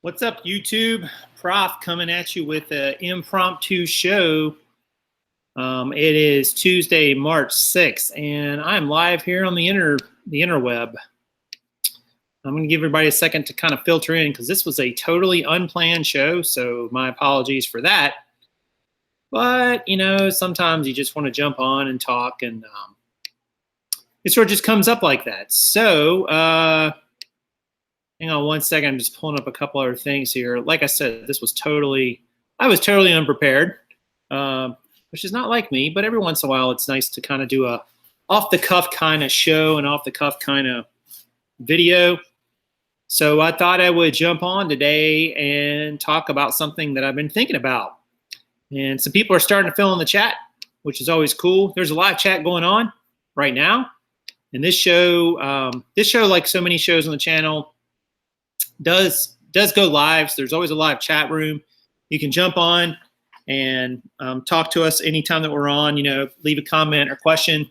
What's up, YouTube? Prof coming at you with an impromptu show. It is Tuesday, March 6th, and I'm live here on the interweb. I'm going to give everybody a second to kind of filter in because this was a totally unplanned show, so my apologies for that. But, you know, sometimes you just want to jump on and talk, and it sort of just comes up like that. So, hang on one second. I'm just pulling up a couple other things here. Like I said, I was totally unprepared, which is not like me, but every once in a while it's nice to kind of do a off-the-cuff kind of show and off-the-cuff kind of video. So I thought I would jump on today and talk about something that I've been thinking about. And some people are starting to fill in the chat, which is always cool. There's a live chat going on right now. And this show, like so many shows on the channel, does go live. So there's always a live chat room. You can jump on and talk to us anytime that we're on, leave a comment or question.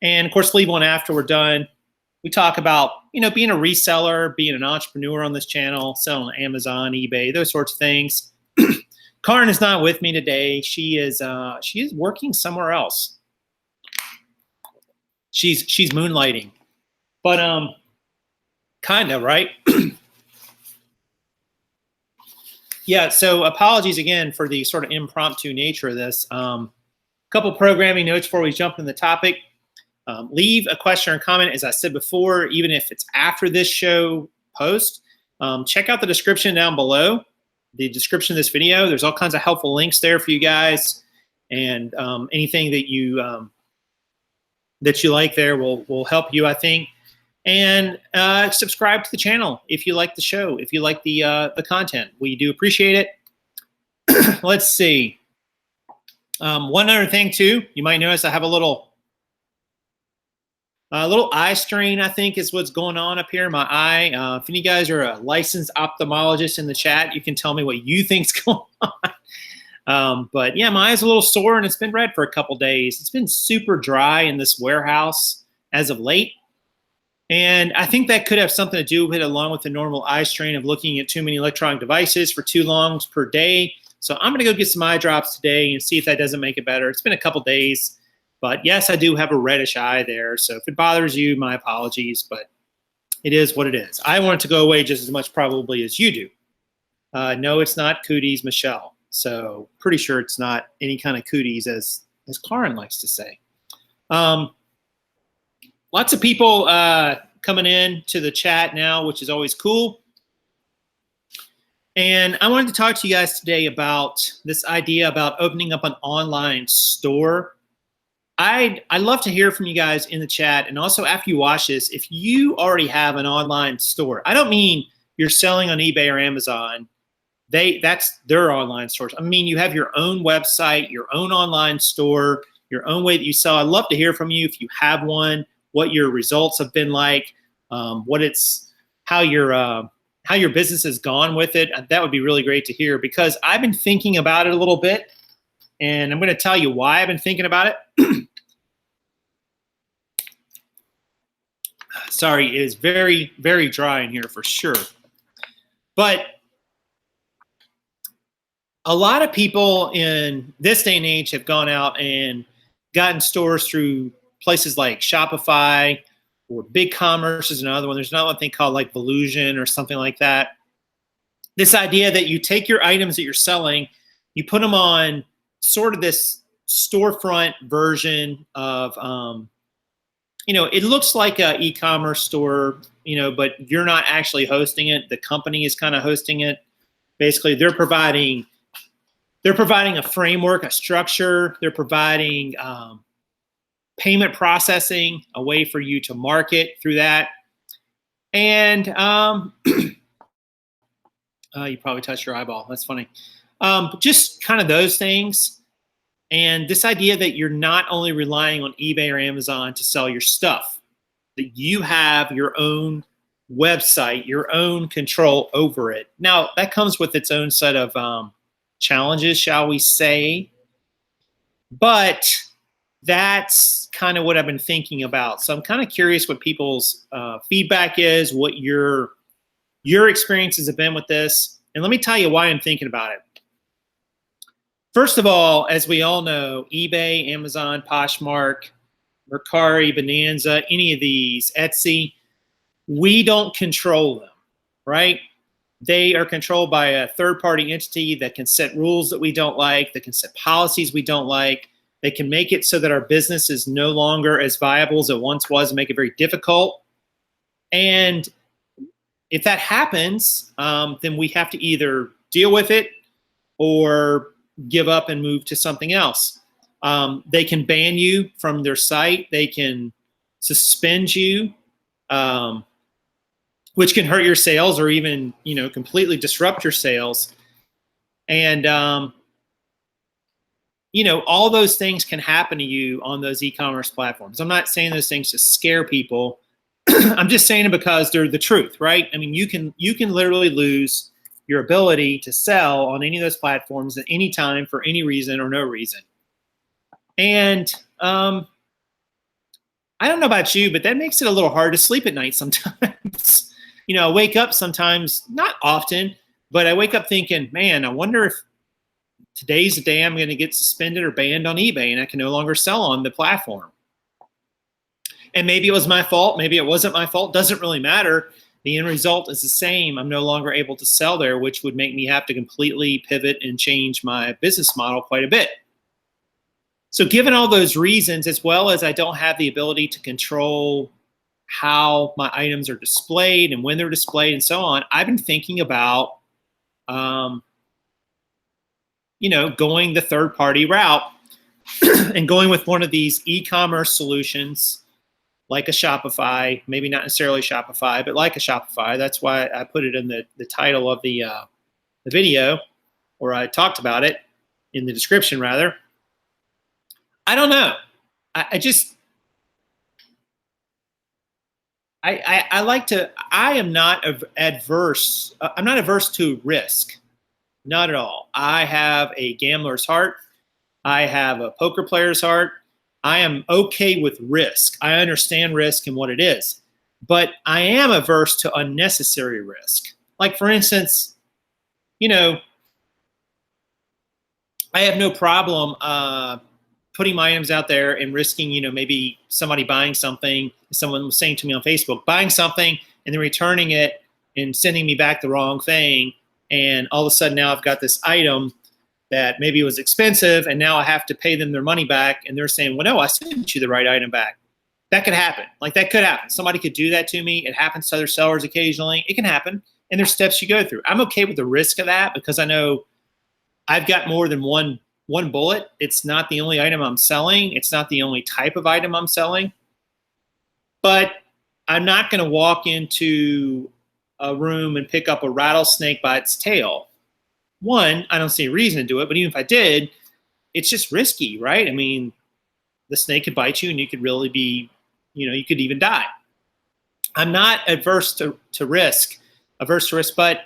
And of course, leave one after we're done. We talk about, being a reseller, being an entrepreneur on this channel, selling on Amazon, eBay, those sorts of things. Kaaren is not with me today. She is working somewhere else. She's moonlighting, but kind of, right? Yeah, so apologies again for the sort of impromptu nature of this. Couple programming notes before we jump into the topic. Leave a question or comment, as I said before, even if it's after this show post. Check out the description down below, the description of this video. There's all kinds of helpful links there for you guys, and anything that you like there will help you, I think. And subscribe to the channel if you like the show, if you like the content. We do appreciate it. Let's see. One other thing too, you might notice I have a little eye strain, I think, is what's going on up here in my eye. If any of you guys are a licensed ophthalmologist in the chat, you can tell me what you think's going on. But yeah, my eye's a little sore and it's been red for a couple days. It's been super dry in this warehouse as of late. And I think that could have something to do with it, along with the normal eye strain of looking at too many electronic devices for too long per day. So I'm going to go get some eye drops today and see if that doesn't make it better. It's been a couple days, but yes, I do have a reddish eye there. So if it bothers you, my apologies, but it is what it is. I want it to go away just as much probably as you do. No, it's not cooties, Michelle. So pretty sure it's not any kind of cooties, as Kaaren likes to say. Lots of people coming in to the chat now, which is always cool. And I wanted to talk to you guys today about this idea about opening up an online store. I'd love to hear from you guys in the chat, and also after you watch this, if you already have an online store. I don't mean you're selling on eBay or Amazon. That's their online stores. I mean, you have your own website, your own online store, your own way that you sell. I'd love to hear from you if you have one, what your results have been like, how your business has gone with it. That would be really great to hear, because I've been thinking about it a little bit, and I'm going to tell you why I've been thinking about it. Sorry, it is very, very dry in here for sure. But a lot of people in this day and age have gone out and gotten stores through places like Shopify, or BigCommerce is another one. There's another one thing called like Volusion or something like that. This idea that you take your items that you're selling, you put them on sort of this storefront version of, it looks like an e-commerce store, but you're not actually hosting it. The company is kind of hosting it. Basically, they're providing a framework, a structure. They're providing payment processing, a way for you to market through that. And you probably touched your eyeball. That's funny. Just kind of those things. And this idea that you're not only relying on eBay or Amazon to sell your stuff, that you have your own website, your own control over it. Now, that comes with its own set of challenges, shall we say. But that's kind of what I've been thinking about. So I'm kind of curious what people's feedback is, what your your experiences have been with this. And let me tell you why I'm thinking about it. First of all, as we all know, eBay, Amazon, Poshmark, Mercari, Bonanza, any of these, Etsy, we don't control them, right? They are controlled by a third-party entity that can set rules that we don't like, that can set policies we don't like. They can make it so that our business is no longer as viable as it once was and make it very difficult. And if that happens, then we have to either deal with it or give up and move to something else. They can ban you from their site. They can suspend you, which can hurt your sales or even, completely disrupt your sales. And, all those things can happen to you on those e-commerce platforms. I'm not saying those things to scare people. I'm just saying it because they're the truth, right? I mean, you can literally lose your ability to sell on any of those platforms at any time for any reason or no reason. And I don't know about you, but that makes it a little hard to sleep at night sometimes. I wake up sometimes, not often, but I wake up thinking, man, I wonder if today's the day I'm going to get suspended or banned on eBay and I can no longer sell on the platform. And maybe it was my fault. Maybe it wasn't my fault. Doesn't really matter. The end result is the same. I'm no longer able to sell there, which would make me have to completely pivot and change my business model quite a bit. So given all those reasons, as well as I don't have the ability to control how my items are displayed and when they're displayed and so on, I've been thinking about, going the third-party route and going with one of these e-commerce solutions like a Shopify, maybe not necessarily Shopify, but like a Shopify. That's why I put it in the title of the video, or I talked about it in the description rather. I don't know. I am not adverse. I'm not averse to risk. Not at all. I have a gambler's heart. I have a poker player's heart. I am okay with risk. I understand risk and what it is, but I am averse to unnecessary risk. Like for instance, I have no problem putting my items out there and risking, maybe somebody buying something, someone was saying to me on Facebook, buying something and then returning it and sending me back the wrong thing. And all of a sudden now I've got this item that maybe it was expensive and now I have to pay them their money back. And they're saying, well, no, I sent you the right item back. That could happen. Like that could happen. Somebody could do that to me. It happens to other sellers occasionally. It can happen. And there's steps you go through. I'm okay with the risk of that because I know I've got more than one bullet. It's not the only item I'm selling. It's not the only type of item I'm selling. But I'm not going to walk into a room and pick up a rattlesnake by its tail. One, I don't see a reason to do it, but even if I did, it's just risky, right? I mean, the snake could bite you and you could really be, you could even die. I'm not averse to risk, but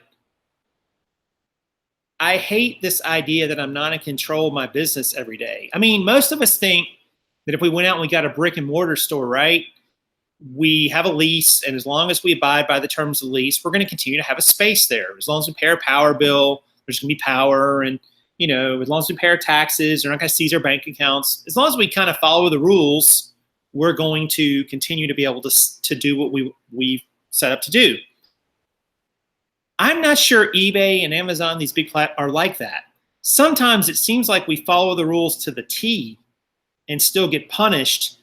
I hate this idea that I'm not in control of my business every day. I mean, most of us think that if we went out and we got a brick and mortar store, right, we have a lease, and as long as we abide by the terms of the lease, we're going to continue to have a space there. As long as we pay our power bill, there's going to be power, and as long as we pay our taxes, they're not going to seize our bank accounts. As long as we kind of follow the rules, we're going to continue to be able to do what we set up to do. I'm not sure eBay and Amazon, these big platforms, are like that. Sometimes it seems like we follow the rules to the T and still get punished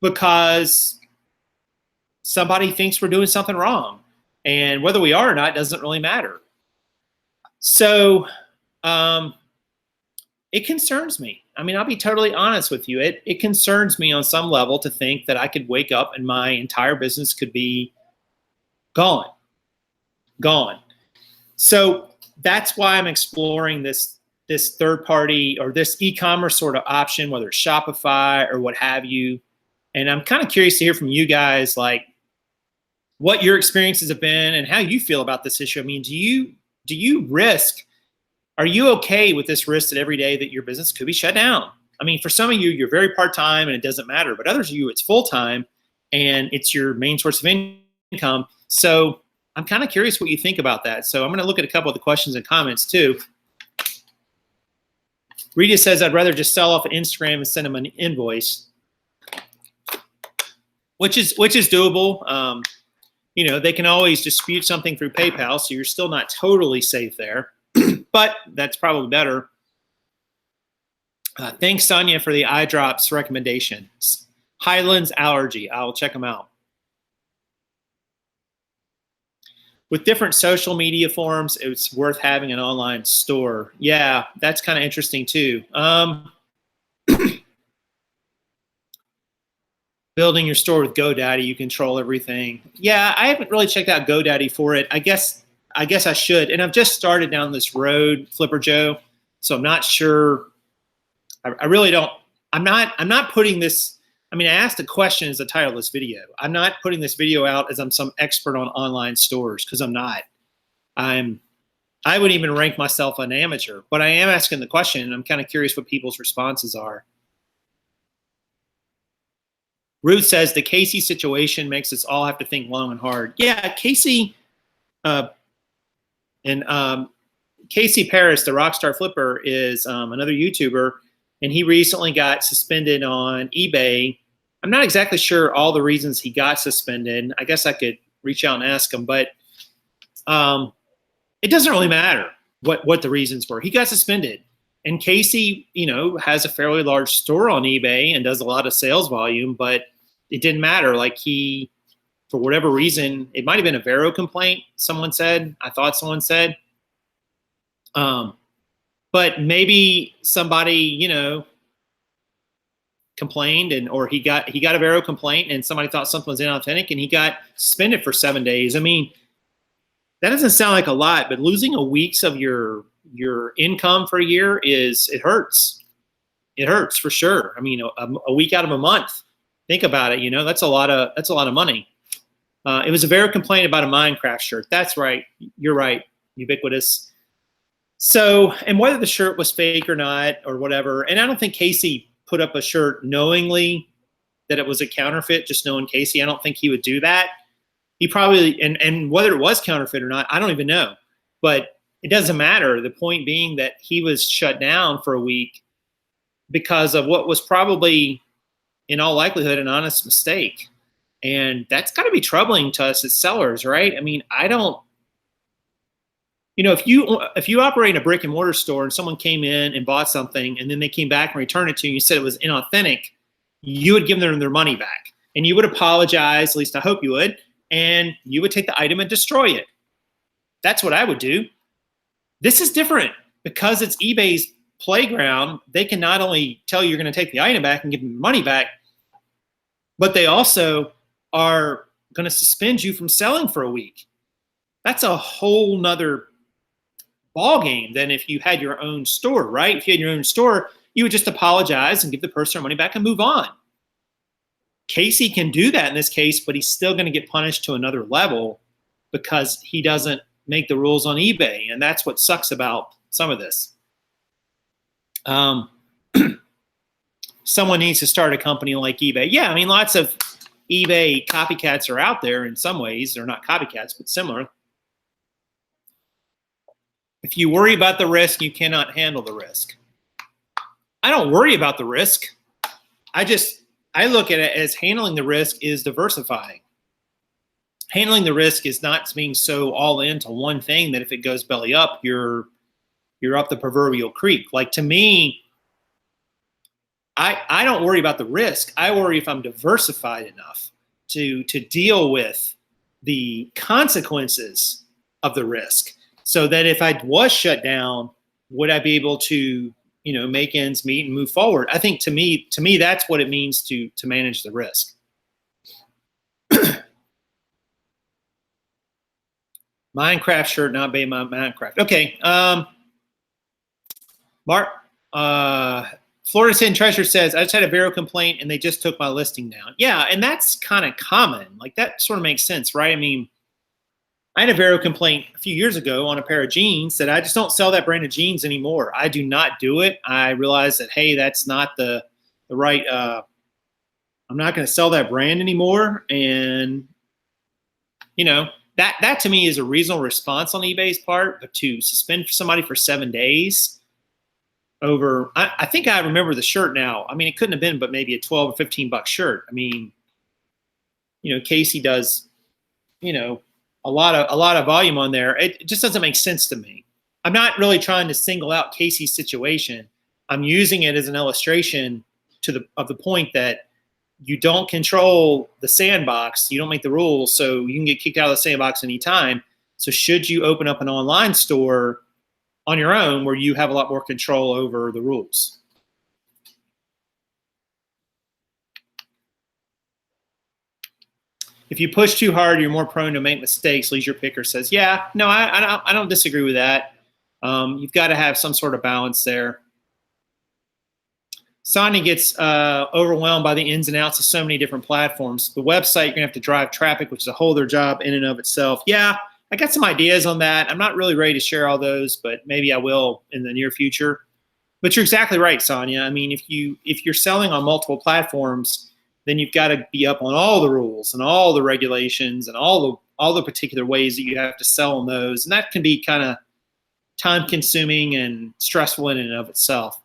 because somebody thinks we're doing something wrong. And whether we are or not doesn't really matter. So it concerns me. I mean, I'll be totally honest with you. It concerns me on some level to think that I could wake up and my entire business could be gone. So that's why I'm exploring this third party or this e-commerce sort of option, whether it's Shopify or what have you. And I'm kind of curious to hear from you guys, like what your experiences have been and how you feel about this issue. I mean, do you risk? Are you okay with this risk that every day that your business could be shut down? I mean, for some of you, you're very part-time and it doesn't matter, but others of you, it's full-time and it's your main source of income. So I'm kind of curious what you think about that. So I'm going to look at a couple of the questions and comments too. Rita says, I'd rather just sell off an Instagram and send them an invoice, which is doable. You know, they can always dispute something through PayPal, so you're still not totally safe there, but that's probably better. Thanks, Sonia, for the eye drops recommendations. Highlands Allergy, I'll check them out. With different social media forms, it's worth having an online store. Yeah, that's kind of interesting too. Building your store with GoDaddy, you control everything. Yeah, I haven't really checked out GoDaddy for it. I guess I should. And I've just started down this road, Flipper Joe, so I'm not sure. I really don't. I'm not putting this. I mean, I asked a question as the title of this video. I'm not putting this video out as I'm some expert on online stores, because I'm not. I wouldn't even rank myself an amateur, but I am asking the question, and I'm kind of curious what people's responses are. Ruth says the Casey situation makes us all have to think long and hard. Yeah, Casey Casey Paris, the Rockstar Flipper, is another YouTuber, and he recently got suspended on eBay. I'm not exactly sure all the reasons he got suspended. I guess I could reach out and ask him, but it doesn't really matter what the reasons were. He got suspended. And Casey, you know, has a fairly large store on eBay and does a lot of sales volume, but it didn't matter. Like, he, for whatever reason, it might have been a Vero complaint, someone said. I thought someone said. But maybe somebody, you know, complained, or he got a Vero complaint and somebody thought something was inauthentic and he got suspended for 7 days. I mean, that doesn't sound like a lot, but losing a week's of your income for a year it hurts. It hurts for sure. I mean, a week out of a month. Think about it. You know, that's a lot of money. It was a Vero complaint about a Minecraft shirt. That's right. You're right. Ubiquitous. So, and whether the shirt was fake or not or whatever, and I don't think Casey put up a shirt knowingly that it was a counterfeit, just knowing Casey. I don't think he would do that. He probably, and whether it was counterfeit or not, I don't even know. But it doesn't matter. The point being that he was shut down for a week because of what was probably, in all likelihood, an honest mistake. And that's got to be troubling to us as sellers, right? I mean, I don't, you know, if you operate a brick and mortar store and someone came in and bought something and then they came back and returned it to you and you said it was inauthentic, you would give them their money back. And you would apologize, at least I hope you would, and you would take the item and destroy it. That's what I would do. This is different because it's eBay's playground. They can not only tell you you're going to take the item back and give them the money back, but they also are going to suspend you from selling for a week. That's a whole nother ball game than if you had your own store, right? If you had your own store, you would just apologize and give the person their money back and move on. Casey can do that in this case, but he's still going to get punished to another level because he doesn't make the rules on eBay. And that's what sucks about some of this. Someone needs to start a company like eBay. Yeah, I mean, lots of eBay copycats are out there in some ways. They're not copycats, but similar. If you worry about the risk, you cannot handle the risk. I don't worry about the risk. I look at it as handling the risk is diversifying. Handling the risk is not being so all into one thing that if it goes belly up, you're up the proverbial creek. Like, to me, I don't worry about the risk. I worry if I'm diversified enough to deal with the consequences of the risk, so that if I was shut down, would I be able to, you know, make ends meet and move forward? I think to me, that's what it means to manage the risk. Minecraft shirt, not be my Minecraft. Okay. Mark, Florida Sin Treasure says, I just had a Vero complaint and they just took my listing down. Yeah, and that's kind of common. Like, that sort of makes sense, right? I mean, I had a Vero complaint a few years ago on a pair of jeans that I just don't sell that brand of jeans anymore. I do not do it. I realized that, hey, that's not the right, I'm not going to sell that brand anymore. And, you know, that to me is a reasonable response on eBay's part, but to suspend somebody for 7 days over, I think I remember the shirt now. I mean, it couldn't have been but maybe a 12 or 15 buck shirt. I mean, Casey does, a lot of volume on there. It just doesn't make sense to me. I'm not really trying to single out Casey's situation. I'm using it as an illustration of the point that you don't control the sandbox. You don't make the rules, so you can get kicked out of the sandbox anytime. So should you open up an online store on your own where you have a lot more control over the rules? If you push too hard, you're more prone to make mistakes. Leisure Picker says, yeah, no, I don't disagree with that. You've got to have some sort of balance there. Sonia gets overwhelmed by the ins and outs of so many different platforms. The website, you're going to have to drive traffic, which is a whole other job in and of itself. Yeah, I got some ideas on that. I'm not really ready to share all those, but maybe I will in the near future. But you're exactly right, Sonia. I mean, if you're selling on multiple platforms, then you've got to be up on all the rules and all the regulations and all the particular ways that you have to sell on those. And that can be kind of time consuming and stressful in and of itself.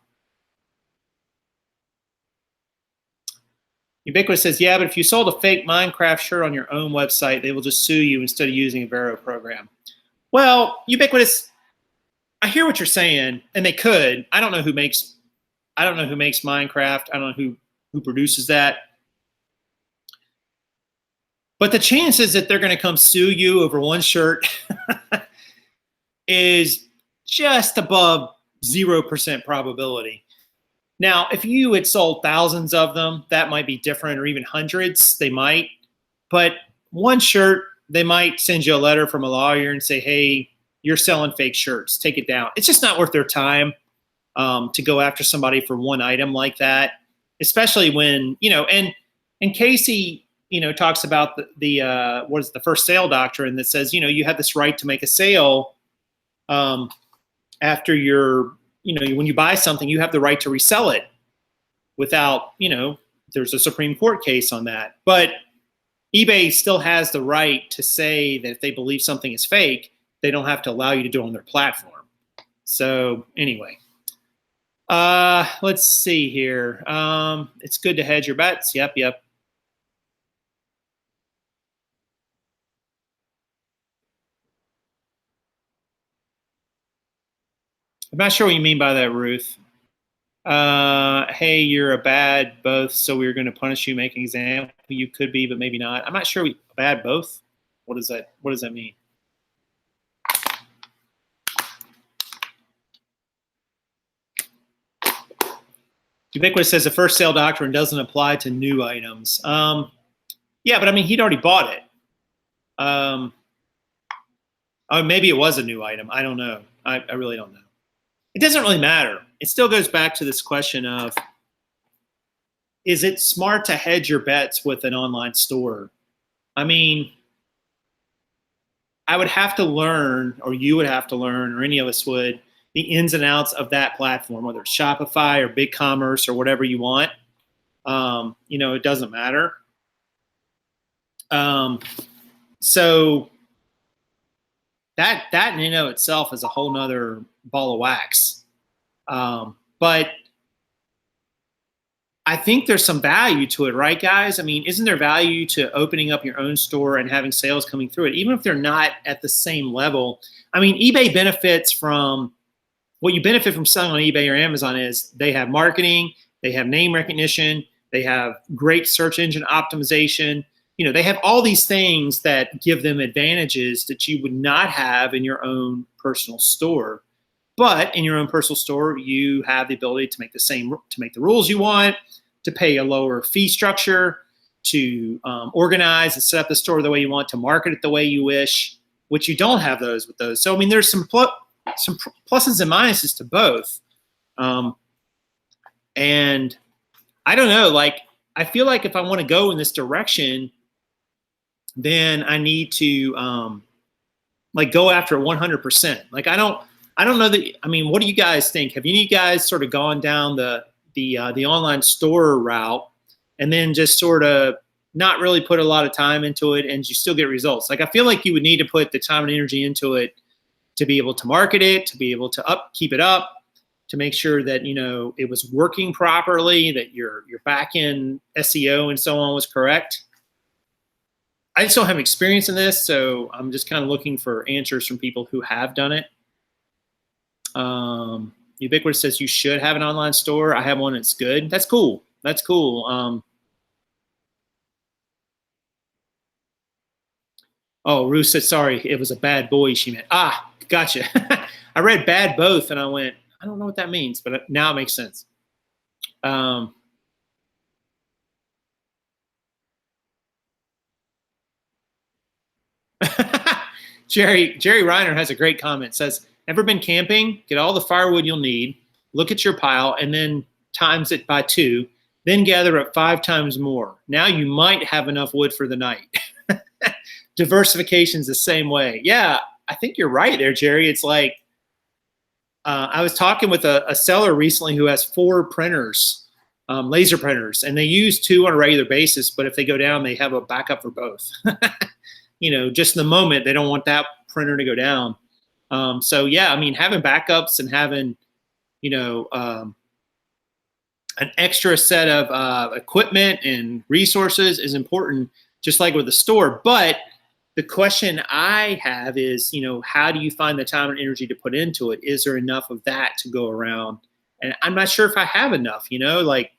Ubiquitous says, yeah, but if you sold a fake Minecraft shirt on your own website, they will just sue you instead of using a Vero program. Well, Ubiquitous, I hear what you're saying, and they could. I don't know who makes Minecraft. I don't know who produces that. But the chances that they're going to come sue you over one shirt is just above 0% probability. Now, if you had sold thousands of them, that might be different, or even hundreds, they might. But one shirt, they might send you a letter from a lawyer and say, hey, you're selling fake shirts, take it down. It's just not worth their time to go after somebody for one item like that, especially when, and Casey, talks about the what is the first sale doctrine that says, you have this right to make a sale after when you buy something, you have the right to resell it without, there's a Supreme Court case on that. But eBay still has the right to say that if they believe something is fake, they don't have to allow you to do it on their platform. So anyway, let's see here. It's good to hedge your bets. Yep. I'm not sure what you mean by that, Ruth. Hey, you're a bad both, so we're going to punish you, make an example. You could be, but maybe not. I'm not sure. Bad both? What does that mean? Ubiquitous says the first sale doctrine doesn't apply to new items. Yeah, but I mean, he'd already bought it. Oh, maybe it was a new item. I don't know. I really don't know. It doesn't really matter. It still goes back to this question of, is it smart to hedge your bets with an online store? I mean, I would have to learn, or you would have to learn, or any of us would, the ins and outs of that platform, whether it's Shopify or BigCommerce or whatever you want. It doesn't matter. So that in and of itself is a whole nother ball of wax. But I think there's some value to it, right, guys? I mean, isn't there value to opening up your own store and having sales coming through it, even if they're not at the same level? I mean, eBay benefits from, what you benefit from selling on eBay or Amazon is they have marketing, they have name recognition, they have great search engine optimization. They have all these things that give them advantages that you would not have in your own personal store. But in your own personal store, you have the ability to make the rules you want, to pay a lower fee structure, to organize and set up the store the way you want, to market it the way you wish, which you don't have those with those. So I mean, there's some pluses and minuses to both. And I don't know, I feel like if I want to go in this direction, then I need to go after 100%. I don't know that. I mean, what do you guys think? Have any of you guys sort of gone down the online store route and then just sort of not really put a lot of time into it and you still get results. Like I feel like you would need to put the time and energy into it to be able to market it, to be able to keep it up, to make sure that, you know, it was working properly, that your back end SEO and so on was correct. I just don't have experience in this, so I'm just kind of looking for answers from people who have done it. Ubiquitous says you should have an online store. I have one that's good. That's cool. That's cool. Oh, Ruth said, sorry, it was a bad boy she meant. Ah, gotcha. I read bad both, and I went, I don't know what that means, but now it makes sense. Jerry Reiner has a great comment. Says, ever been camping? Get all the firewood you'll need, look at your pile, and then times it by 2, then gather up 5 times more. Now you might have enough wood for the night. Diversification's the same way. Yeah, I think you're right there, Jerry. It's like, I was talking with a seller recently who has 4 printers, laser printers, and they use 2 on a regular basis, but if they go down, they have a backup for both. You know, just in the moment, they don't want that printer to go down. So yeah, I mean, having backups and having, you know, an extra set of equipment and resources is important, just like with the store. But the question I have is, you know, how do you find the time and energy to put into it? Is there enough of that to go around? And I'm not sure if I have enough, you know, like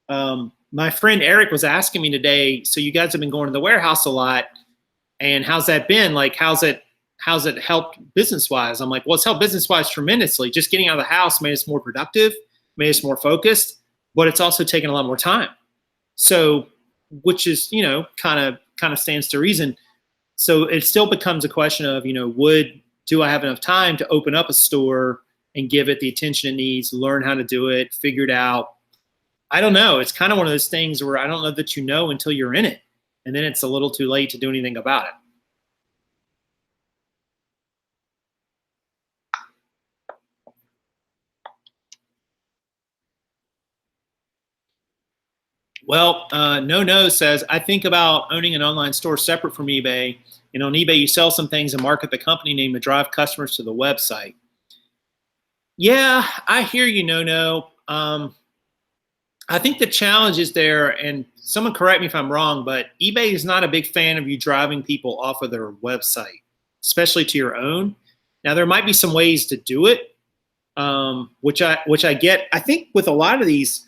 my friend Eric was asking me today, so you guys have been going to the warehouse a lot, and how's that been? Like, how's it helped business-wise? I'm like, well, it's helped business-wise tremendously. Just getting out of the house made us more productive, made us more focused, but it's also taken a lot more time. So, which is, you know, kind of stands to reason. So it still becomes a question of, you know, do I have enough time to open up a store and give it the attention it needs, learn how to do it, figure it out? I don't know. It's kind of one of those things where I don't know that you know until you're in it. And then it's a little too late to do anything about it. Well, No says, I think about owning an online store separate from eBay. And on eBay, you sell some things and market the company name to drive customers to the website. Yeah, I hear you, No. I think the challenge is there, and someone correct me if I'm wrong, but eBay is not a big fan of you driving people off of their website, especially to your own. Now, there might be some ways to do it, which I get. I think with a lot of these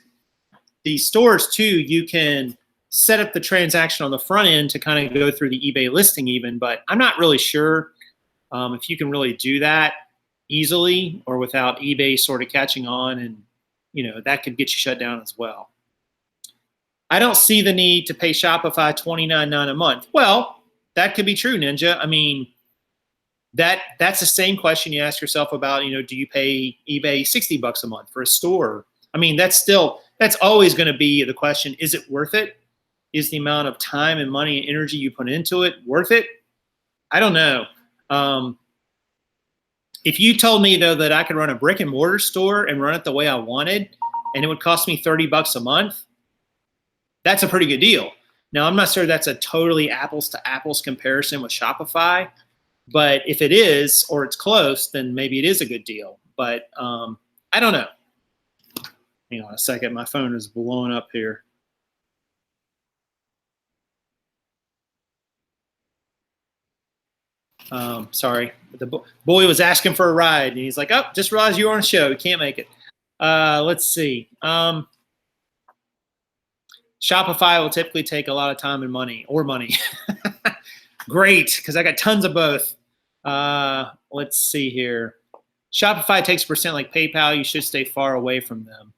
stores too, you can set up the transaction on the front end to kind of go through the eBay listing even, but I'm not really sure if you can really do that easily or without eBay sort of catching on, and you know, that could get you shut down as well. I don't see the need to pay Shopify $29.9 a month. Well, that could be true, Ninja. I mean, that's the same question you ask yourself about, you know, do you pay eBay $60 a month for a store? I mean, that's always going to be the question. Is it worth it? Is the amount of time and money and energy you put into it worth it? I don't know. If you told me, though, that I could run a brick and mortar store and run it the way I wanted, and it would cost me $30 a month, that's a pretty good deal. Now, I'm not sure that's a totally apples to apples comparison with Shopify, but if it is, or it's close, then maybe it is a good deal. But I don't know. Hang on a second. My phone is blowing up here. Sorry. The boy was asking for a ride, and he's like, oh, just realized you were on a show. You can't make it. Let's see. Shopify will typically take a lot of time and money. Great, because I got tons of both. Let's see here. Shopify takes a percent like PayPal. You should stay far away from them.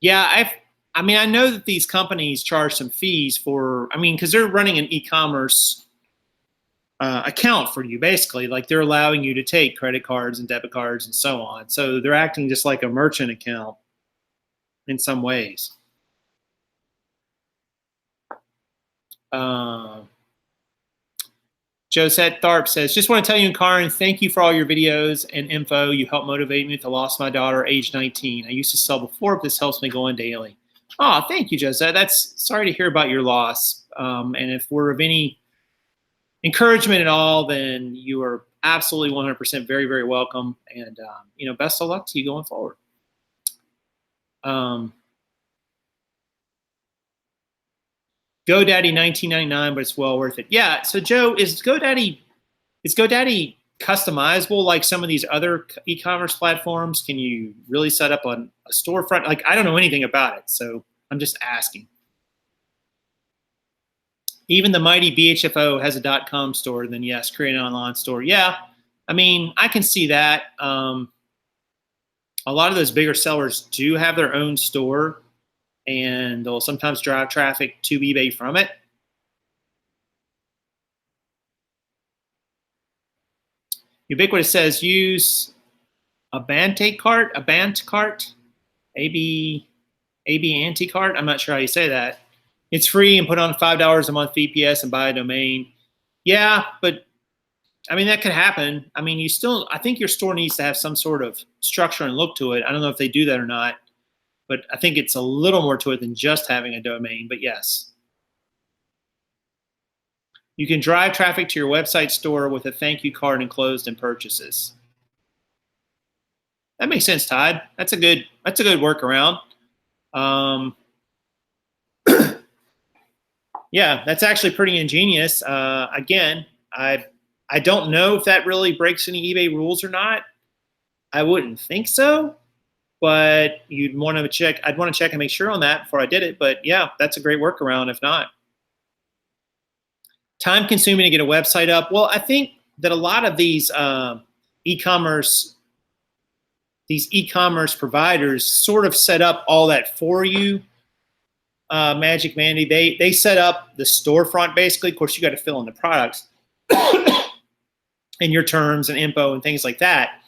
Yeah, I mean, I know that these companies charge some fees because they're running an e-commerce account for you, basically. Like, they're allowing you to take credit cards and debit cards and so on. So they're acting just like a merchant account in some ways. Josette Tharp says, just want to tell you and Kaaren, thank you for all your videos and info. You helped motivate me with the loss of my daughter, age 19. I used to sell before, but this helps me go on daily. Oh, thank you, Josette. That's sorry to hear about your loss. And if we're of any encouragement at all, then you are absolutely 100% very, very welcome. And, best of luck to you going forward. GoDaddy 19.99, but it's well worth it. Yeah. So Joe, is GoDaddy customizable like some of these other e-commerce platforms? Can you really set up on a storefront? Like, I don't know anything about it, so I'm just asking. Even the mighty BHFO has a .com store, then yes, create an online store. Yeah, I mean, I can see that. A lot of those bigger sellers do have their own store, and they'll sometimes drive traffic to eBay from it. Ubiquitous says use a Bant cart, AB anti-cart. I'm not sure how you say that. It's free and put on $5 a month VPS and buy a domain. Yeah, but I mean, that could happen. I mean, I think your store needs to have some sort of structure and look to it. I don't know if they do that or not, but I think it's a little more to it than just having a domain, but yes. You can drive traffic to your website store with a thank you card enclosed in purchases. That makes sense, Todd. That's a good workaround. Yeah, that's actually pretty ingenious. Again, I don't know if that really breaks any eBay rules or not. I wouldn't think so, but you'd want to check. I'd want to check and make sure on that before I did it. But yeah, that's a great workaround. If not, time consuming to get a website up. Well, I think that a lot of these e-commerce providers sort of set up all that for you. Magic Mandy, they set up the storefront basically. Of course, you got to fill in the products and your terms and info and things like that.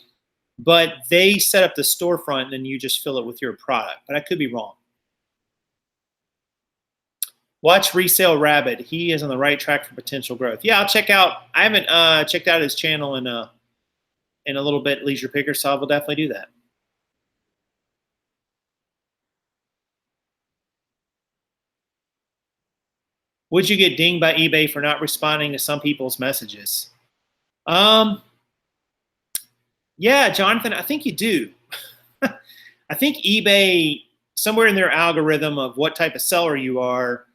But they set up the storefront, and then you just fill it with your product. But I could be wrong. Watch Resale Rabbit. He is on the right track for potential growth. Yeah, I'll check out. I haven't checked out his channel in a little bit, Leisure Picker, so I will definitely do that. Would you get dinged by eBay for not responding to some people's messages? Yeah, Jonathan, I think you do. I think eBay, somewhere in their algorithm of what type of seller you are,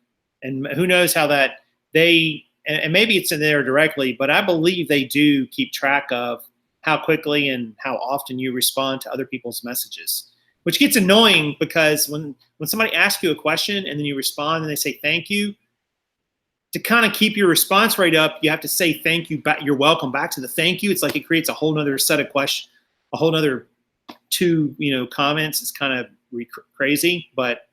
and who knows how that and maybe it's in there directly, but I believe they do keep track of how quickly and how often you respond to other people's messages, which gets annoying because when somebody asks you a question and then you respond and they say thank you, to kind of keep your response rate up, you have to say thank you back. You're welcome back to the thank you. It's like it creates a whole nother set of questions, a whole nother two comments. It's kind of crazy, but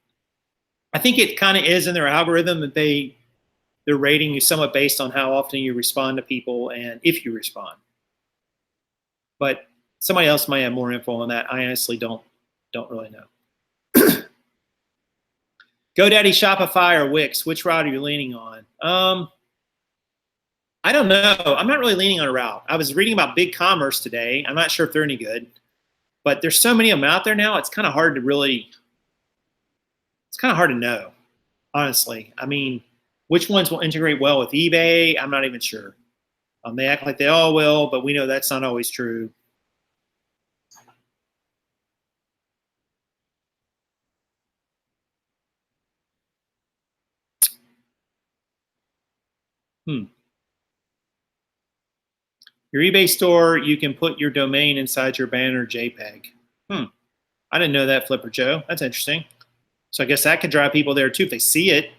I think it kind of is in their algorithm that they're rating you somewhat based on how often you respond to people and if you respond. But somebody else might have more info on that. I honestly don't really know. GoDaddy, Shopify, or Wix, which route are you leaning on? I don't know. I'm not really leaning on a route. I was reading about BigCommerce today. I'm not sure if they're any good, but there's so many of them out there now. It's kind of hard to know, honestly. I mean, which ones will integrate well with eBay? I'm not even sure. They act like they all will, but we know that's not always true. Your eBay store, you can put your domain inside your banner JPEG. I didn't know that, Flipper Joe. That's interesting. So I guess that could drive people there too if they see it.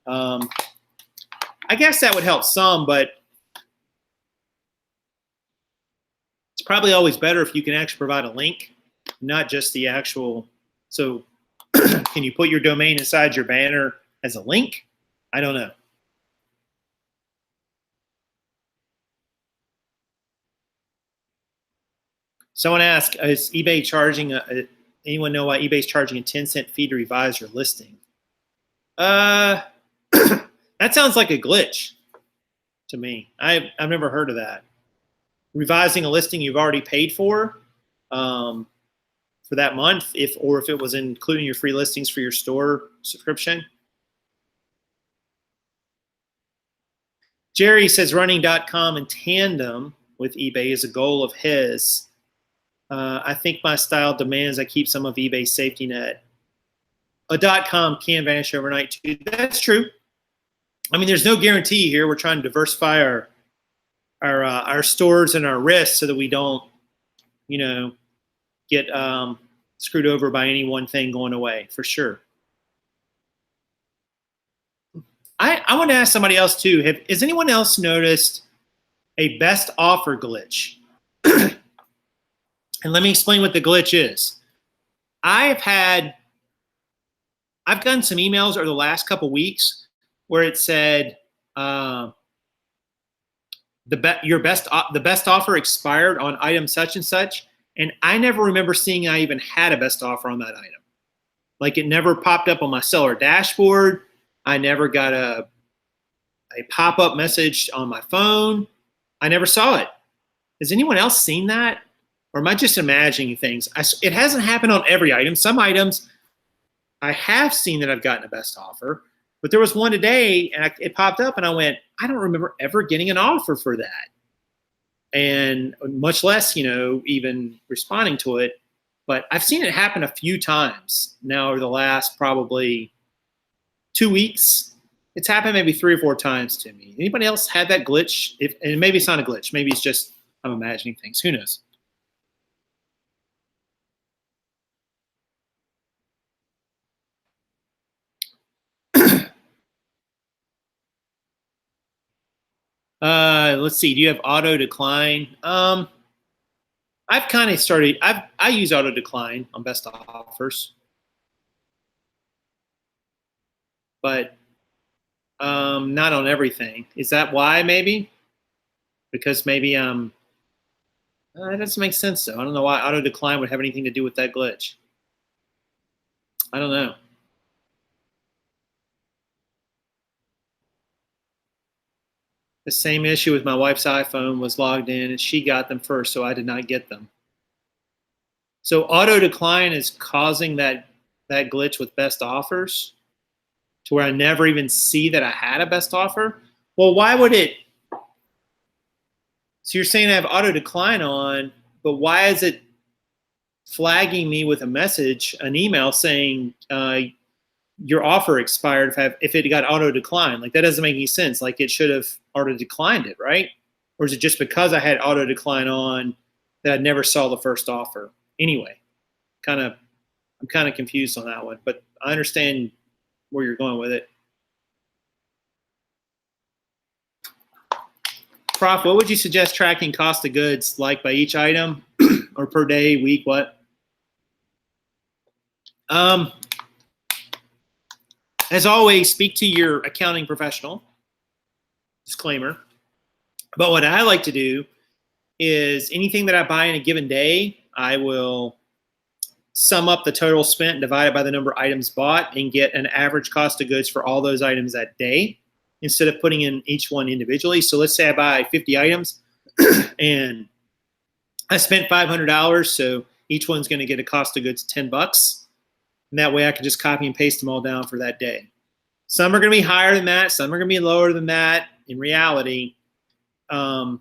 I guess that would help some, but it's probably always better if you can actually provide a link, not just the actual. So can you put your domain inside your banner as a link? I don't know. Someone asked, is eBay charging, anyone know why eBay's charging a 10-cent fee to revise your listing? That sounds like a glitch to me. I've never heard of that. Revising a listing you've already paid for. for that month, if it was including your free listings for your store subscription. Jerry says running.com in tandem with eBay is a goal of his. I think my style demands I keep some of eBay's safety net. A .com can vanish overnight too. That's true. I mean, there's no guarantee here. We're trying to diversify our stores and our risks so that we don't, get screwed over by any one thing going away, for sure. I want to ask somebody else too. Has anyone else noticed a best offer glitch? And let me explain what the glitch is. I've gotten some emails over the last couple weeks where it said the best offer expired on item such and such, and I never remember seeing I even had a best offer on that item. Like, it never popped up on my seller dashboard. I never got a pop-up message on my phone. I never saw it. Has anyone else seen that? Or am I just imagining things? It hasn't happened on every item. Some items I have seen that I've gotten a best offer, but there was one today and it popped up and I went, I don't remember ever getting an offer for that. And much less, even responding to it. But I've seen it happen a few times now over the last probably 2 weeks. It's happened maybe 3 or 4 times to me. Anybody else had that glitch? And maybe it's not a glitch. Maybe it's just I'm imagining things. Who knows? Let's see. Do you have auto decline? I've kind of started. I use auto decline on best offers, but not on everything. Is that why? Maybe because maybe that doesn't make sense though. I don't know why auto decline would have anything to do with that glitch. I don't know. The same issue with my wife's iPhone was logged in and she got them first, so I did not get them. So auto decline is causing that glitch with best offers to where I never even see that I had a best offer. Well, why would it? So you're saying I have auto decline on, but why is it flagging me with a message, an email saying your offer expired if it got auto declined? Like, that doesn't make any sense. Like, it should have auto declined it, right? Or is it just because I had auto decline on that I never saw the first offer? Anyway, I'm kind of confused on that one, but I understand where you're going with it. Prof, what would you suggest tracking cost of goods like by each item or per day, week, what? As always, speak to your accounting professional. Disclaimer. But what I like to do is anything that I buy in a given day, I will sum up the total spent, divide it by the number of items bought, and get an average cost of goods for all those items that day instead of putting in each one individually. So let's say I buy 50 items and I spent $500, so each one's going to get a cost of goods of $10. And that way I can just copy and paste them all down for that day. Some are going to be higher than that. Some are going to be lower than that in reality. And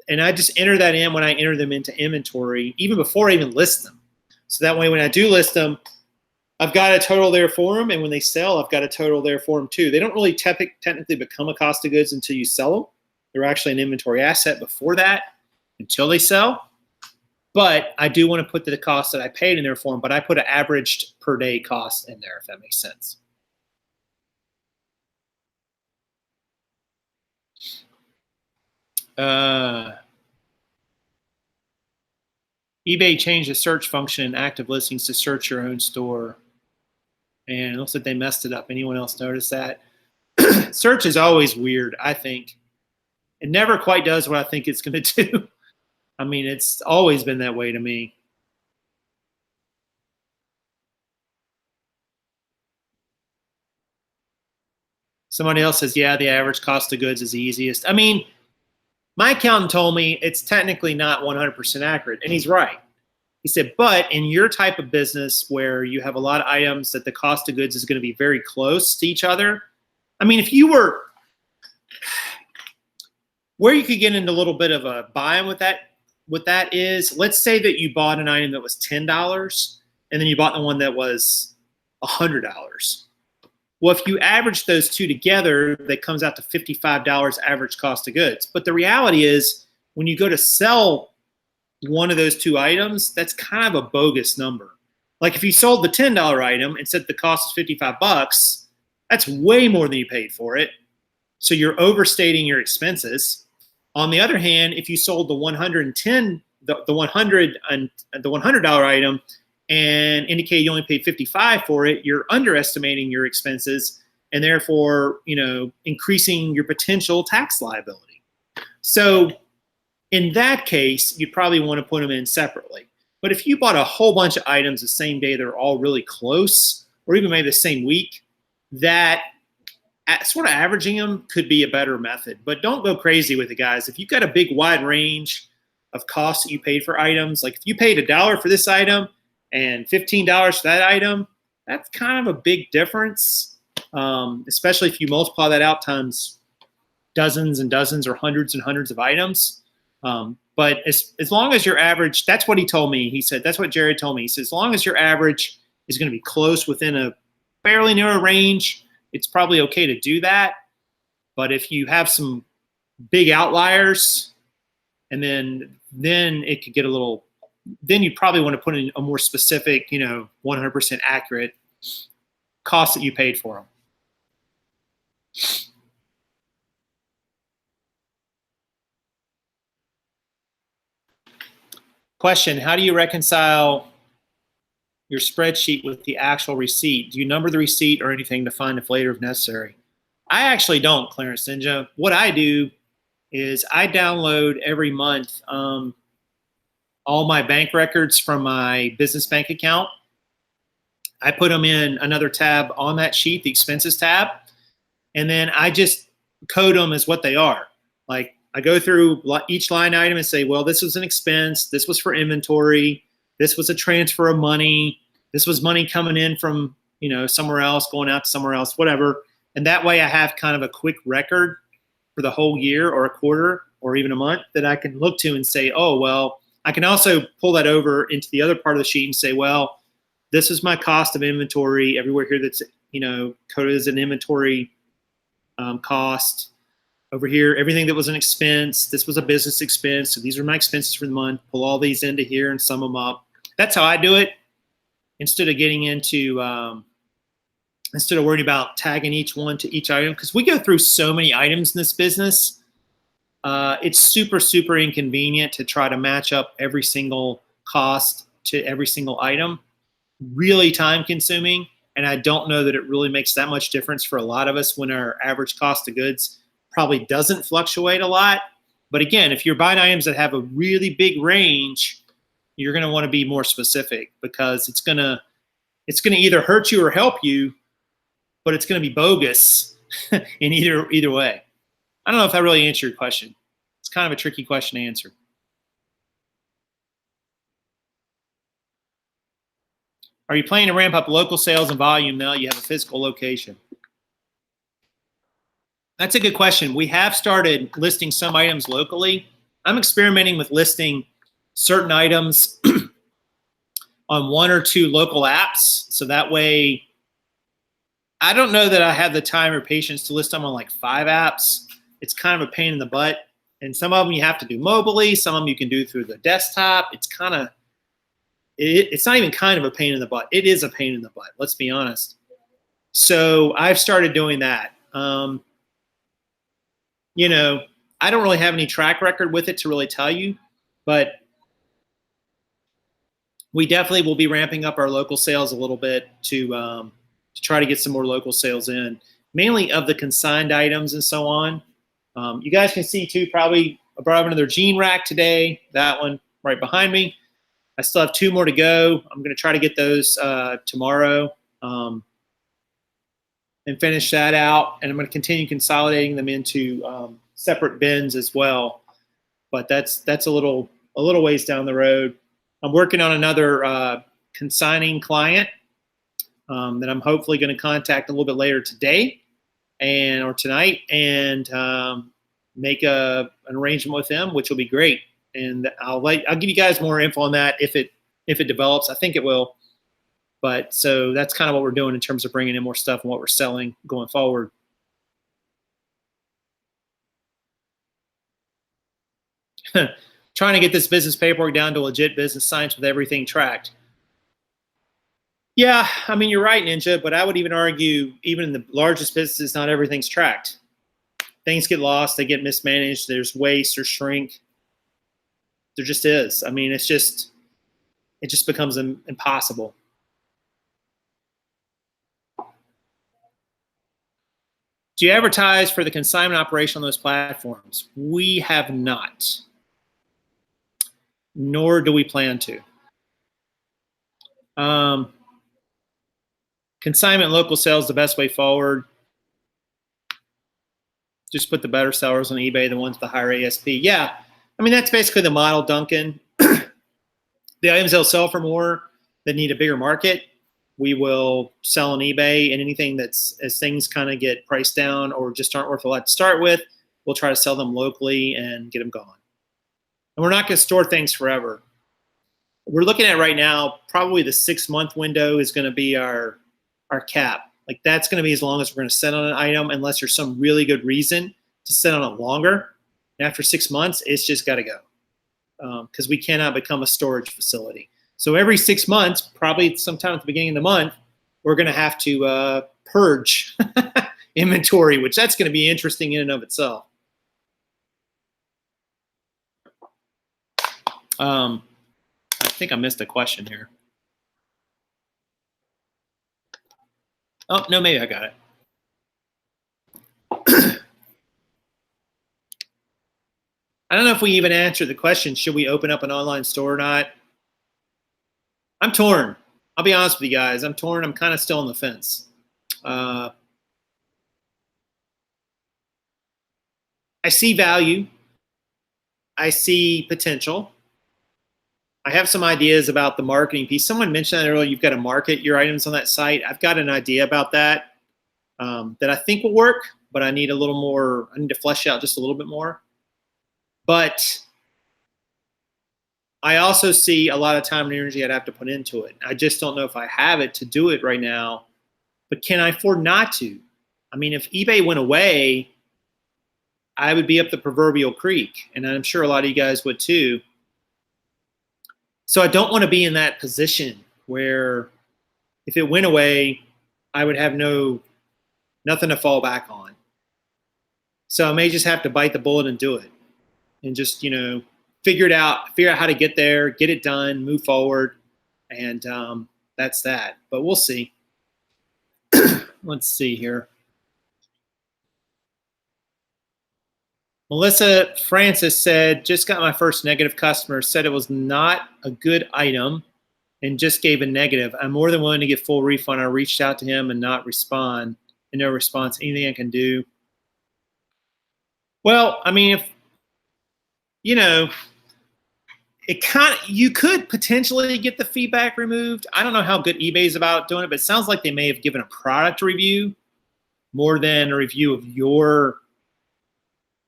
I just enter that in when I enter them into inventory, even before I even list them. So that way when I do list them, I've got a total there for them. And when they sell, I've got a total there for them too. They don't really technically become a cost of goods until you sell them. They're actually an inventory asset before that until they sell. But I do want to put the cost that I paid in there for them, but I put an averaged per day cost in there, if that makes sense. eBay changed the search function in active listings to search your own store. And it looks like they messed it up. Anyone else notice that? Search is always weird, I think. It never quite does what I think it's going to do. I mean, it's always been that way to me. Somebody else says, yeah, the average cost of goods is the easiest. I mean, my accountant told me it's technically not 100% accurate, and he's right. He said, but in your type of business where you have a lot of items that the cost of goods is going to be very close to each other. I mean, if you were, where you could get into a little bit of a bind with that is, let's say that you bought an item that was $10 and then you bought the one that was $100. Well, if you average those two together, that comes out to $55 average cost of goods. But the reality is, when you go to sell one of those two items, that's kind of a bogus number. Like if you sold the $10 item and said the cost is 55 bucks, that's way more than you paid for it. So you're overstating your expenses. On the other hand, if you sold the $100 item and indicate you only paid 55 for it, you're underestimating your expenses and therefore, increasing your potential tax liability. So in that case, you'd probably want to put them in separately. But if you bought a whole bunch of items the same day that are all really close, or even maybe the same week, that sort of averaging them could be a better method. But don't go crazy with it, guys. If you've got a big wide range of costs that you paid for items, like if you paid $1 for this item and $15 for that item, that's kind of a big difference, especially if you multiply that out times dozens and dozens or hundreds and hundreds of items. But as long as your average, that's what he told me. He said, that's what Jared told me. He said, as long as your average is going to be close within a fairly narrow range, it's probably okay to do that. But if you have some big outliers, and then it could get a little, then you probably want to put in a more specific, 100% accurate cost that you paid for them. Question, how do you reconcile your spreadsheet with the actual receipt? Do you number the receipt or anything to find if later if necessary? I actually don't, Clarence Ninja. What I do is I download every month all my bank records from my business bank account. I put them in another tab on that sheet, the expenses tab, and then I just code them as what they are. Like I go through each line item and say, well, this was an expense, this was for inventory, this was a transfer of money, this was money coming in from, somewhere else, going out to somewhere else, whatever. And that way I have kind of a quick record for the whole year or a quarter or even a month that I can look to and say, oh, well, I can also pull that over into the other part of the sheet and say, well, this is my cost of inventory everywhere here that's, coded as an inventory cost. Over here, everything that was an expense, this was a business expense. So these are my expenses for the month. Pull all these into here and sum them up. That's how I do it. Instead of getting into, instead of worrying about tagging each one to each item, because we go through so many items in this business, it's super, super inconvenient to try to match up every single cost to every single item. Really time consuming. And I don't know that it really makes that much difference for a lot of us when our average cost of goods probably doesn't fluctuate a lot. But again, if you're buying items that have a really big range, you're going to want to be more specific because it's going to either hurt you or help you, but it's going to be bogus in either way. I don't know if that really answered your question. It's kind of a tricky question to answer. Are you planning to ramp up local sales and volume now you have a physical location? That's a good question. We have started listing some items locally. I'm experimenting with listing certain items on 1 or 2 local apps. So that way, I don't know that I have the time or patience to list them on like 5 apps. It's kind of a pain in the butt. And some of them you have to do mobily. Some of them you can do through the desktop. It's kind of, it's not even kind of a pain in the butt. It is a pain in the butt. Let's be honest. So I've started doing that. I don't really have any track record with it to really tell you, but we definitely will be ramping up our local sales a little bit to try to get some more local sales in, mainly of the consigned items and so on. You guys can see too, probably I brought up another jean rack today, that one right behind me. I still have 2 more to go. I'm going to try to get those tomorrow and finish that out. And I'm going to continue consolidating them into separate bins as well. But that's a little ways down the road. I'm working on another consigning client that I'm hopefully going to contact a little bit later today or tonight, and make an arrangement with them, which will be great. And I'll give you guys more info on that if it develops. I think it will. But so that's kind of what we're doing in terms of bringing in more stuff and what we're selling going forward. Trying to get this business paperwork down to legit business science with everything tracked. Yeah, I mean, you're right, Ninja, but I would even argue even in the largest businesses, not everything's tracked. Things get lost, they get mismanaged, there's waste or shrink. There just is. I mean, it just becomes impossible. Do you advertise for the consignment operation on those platforms? We have not, nor do we plan to. Consignment local sales the best way forward. Just put the better sellers on eBay, the ones with the higher ASP. Yeah, I mean, that's basically the model, Duncan. The items they'll sell for more that need a bigger market, we will sell on eBay, and anything as things kind of get priced down or just aren't worth a lot to start with, we'll try to sell them locally and get them gone. And we're not going to store things forever. We're looking at right now, probably the 6-month window is going to be our cap. Like that's going to be as long as we're going to sit on an item, unless there's some really good reason to sit on it longer. And after 6 months, it's just got to go, because we cannot become a storage facility. So every 6 months, probably sometime at the beginning of the month, we're going to have to purge inventory, which that's going to be interesting in and of itself. I think I missed a question here. Oh, no, maybe I got it. I don't know if we even answered the question, should we open up an online store or not? I'm torn. I'll be honest with you guys. I'm torn. I'm kind of still on the fence. I see value. I see potential. I have some ideas about the marketing piece. Someone mentioned that earlier, you've got to market your items on that site. I've got an idea about that that I think will work, but I need a little more, I need to flesh out just a little bit more. But I also see a lot of time and energy I'd have to put into it. I just don't know if I have it to do it right now, but can I afford not to? I mean, if eBay went away, I would be up the proverbial creek, and I'm sure a lot of you guys would too. So I don't want to be in that position where if it went away, I would have nothing to fall back on. So I may just have to bite the bullet and do it, and just, figure out how to get there, get it done, move forward, and that's that. But we'll see. Let's see here. Melissa Francis said, just got my first negative customer, said it was not a good item and just gave a negative. I'm more than willing to get full refund. I reached out to him and no response. Anything I can do? Well, I mean, if, you could potentially get the feedback removed. I don't know how good eBay's about doing it, but it sounds like they may have given a product review more than a review of your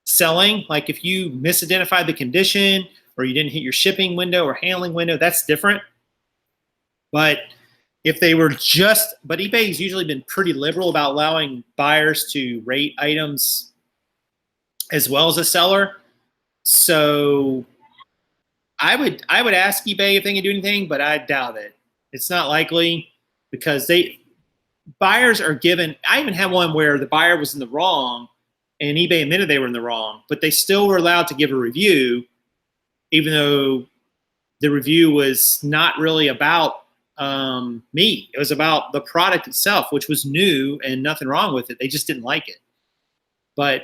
selling. Like if you misidentified the condition or you didn't hit your shipping window or handling window, that's different. But if they were but eBay's usually been pretty liberal about allowing buyers to rate items as well as a seller. So I would ask eBay if they can do anything, but I doubt it. It's not likely, because buyers are given. I even had one where the buyer was in the wrong and eBay admitted they were in the wrong, but they still were allowed to give a review, even though the review was not really about me. It was about the product itself, which was new and nothing wrong with it. They just didn't like it. But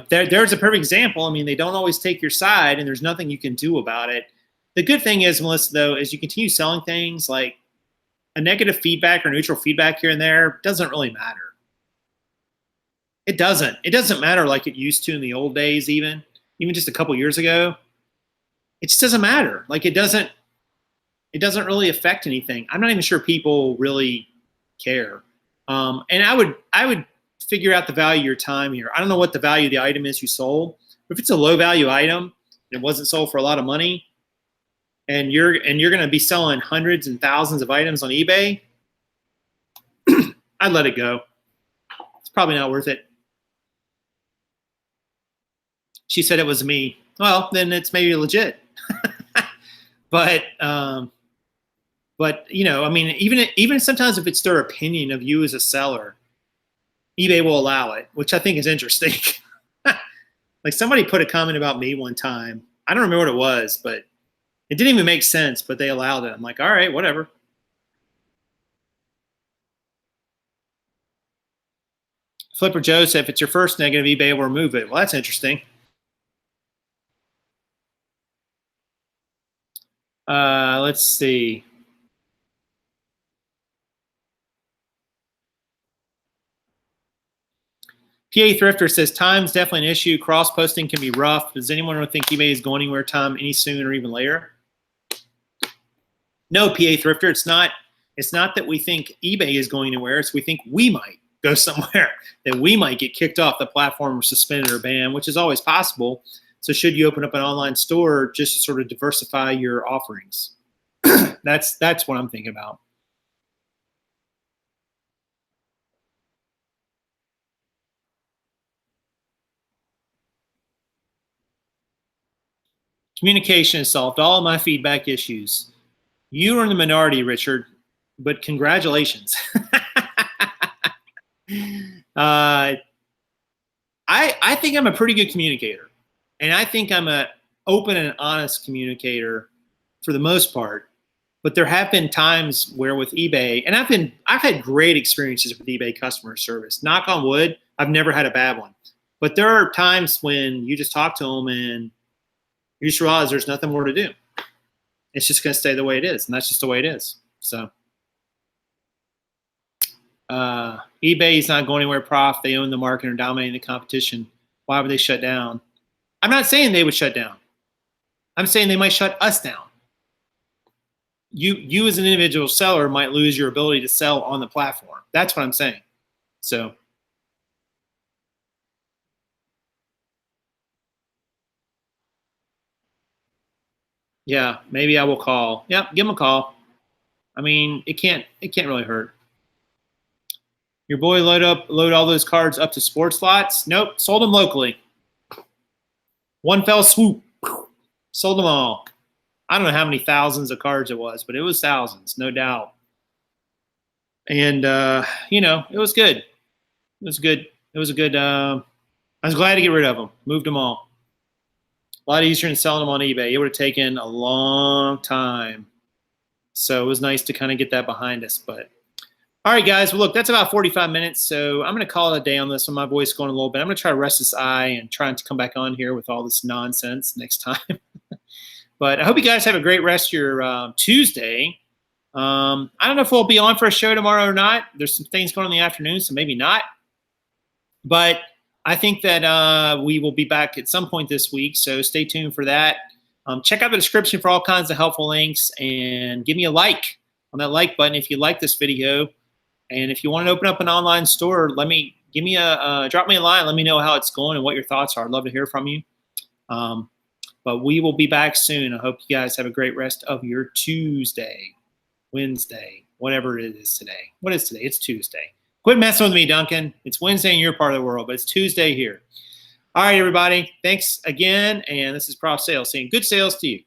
there's a perfect example. I mean, they don't always take your side, and there's nothing you can do about it. The good thing is, Melissa, though, is you continue selling things, like a negative feedback or neutral feedback here and there doesn't really matter. It doesn't matter like it used to in the old days, even just a couple years ago. it just doesn't matter. Like it doesn't really affect anything. I'm not even sure people really care. And I would figure out the value of your time here. I don't know what the value of the item is you sold. But if it's a low value item and it wasn't sold for a lot of money, and you're going to be selling hundreds and thousands of items on eBay, I'd let it go. It's probably not worth it. She said it was me. Well, then it's maybe legit. But you know, I mean, even sometimes if it's their opinion of you as a seller, eBay will allow it, which I think is interesting. Like somebody put a comment about me one time. I don't remember what it was, but it didn't even make sense, but they allowed it. I'm like, all right, whatever. Flipper Joe said, if it's your first negative, eBay will remove it. Well, that's interesting. Let's see. PA Thrifter says, time's definitely an issue. Cross-posting can be rough. Does anyone really think eBay is going anywhere time any sooner or even later? No, PA Thrifter, it's not that we think eBay is going anywhere. It's we think we might go somewhere, that we might get kicked off the platform or suspended or banned, which is always possible. So should you open up an online store just to sort of diversify your offerings? That's what I'm thinking about. Communication has solved all of my feedback issues. You are in the minority, Richard, but congratulations. I think I'm a pretty good communicator, and I think I'm a open and honest communicator for the most part. But there have been times where with eBay, and I've had great experiences with eBay customer service. Knock on wood, I've never had a bad one. But there are times when you just talk to them and you just realize there's nothing more to do. It's just going to stay the way it is, and that's just the way it is. So eBay is not going anywhere, Prof. They own the market and are dominating the competition. Why would they shut down? I'm not saying they would shut down. I'm saying they might shut us down. You as an individual seller might lose your ability to sell on the platform. That's what I'm saying. So yeah, maybe I will call. Yep, give them a call. I mean, it can't really hurt. Your boy load all those cards up to sports slots? Nope, sold them locally. One fell swoop, sold them all. I don't know how many thousands of cards it was, but it was thousands, no doubt. And you know, it was good. It was good. It was a good. I was glad to get rid of them. Moved them all. A lot easier than selling them on eBay. It would have taken a long time. So it was nice to kind of get that behind us. But all right, guys. Well, look, that's about 45 minutes. So I'm going to call it a day on this one. My voice going a little bit. I'm going to try to rest this eye and trying to come back on here with all this nonsense next time. But I hope you guys have a great rest of your Tuesday. I don't know if we'll be on for a show tomorrow or not. There's some things going on in the afternoon, so maybe not. But I think that we will be back at some point this week, so stay tuned for that. Check out the description for all kinds of helpful links, and give me a like on that like button if you like this video. And if you want to open up an online store, drop me a line. Let me know how it's going and what your thoughts are. I'd love to hear from you. But we will be back soon. I hope you guys have a great rest of your Tuesday, Wednesday, whatever it is today. What is today? It's Tuesday. Quit messing with me, Duncan. It's Wednesday in your part of the world, but it's Tuesday here. All right, everybody. Thanks again. And this is Prof Sales saying good sales to you.